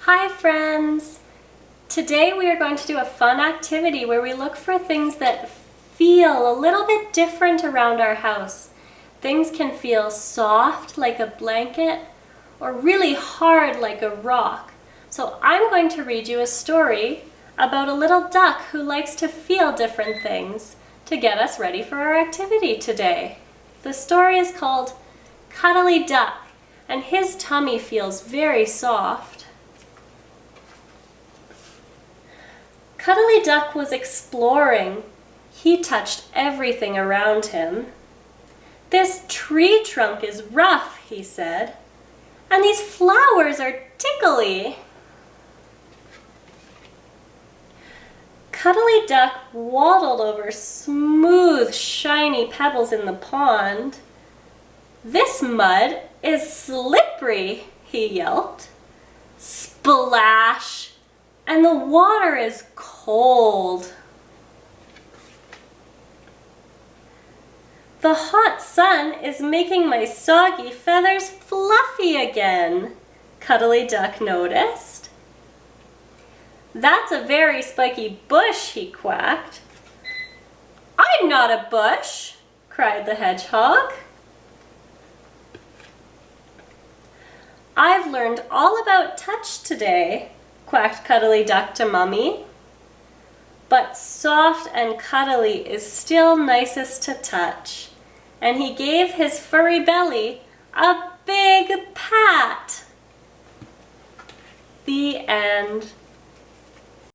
Hi friends! Today we are going to do a fun activity where we look for things that feel a little bit different around our house. Things can feel soft like a blanket or really hard like a rock. So I'm going to read you a story about a little duck who likes to feel different things to get us ready for our activity today. The story is called Cuddly Duck, and his tummy feels very soft. Cuddly Duck was exploring. He touched everything around him. "This tree trunk is rough," he said, "and these flowers are tickly." Cuddly Duck waddled over smooth, shiny pebbles in the pond. "This mud is slippery," he yelped. "Splash! And the water is cold." "The hot sun is making my soggy feathers fluffy again," Cuddly Duck noticed. "That's a very spiky bush," he quacked. "I'm not a bush," cried the hedgehog. "I've learned all about touch today," quacked Cuddly Duck to Mummy. "But soft and cuddly is still nicest to touch," and he gave his furry belly a big pat. The end.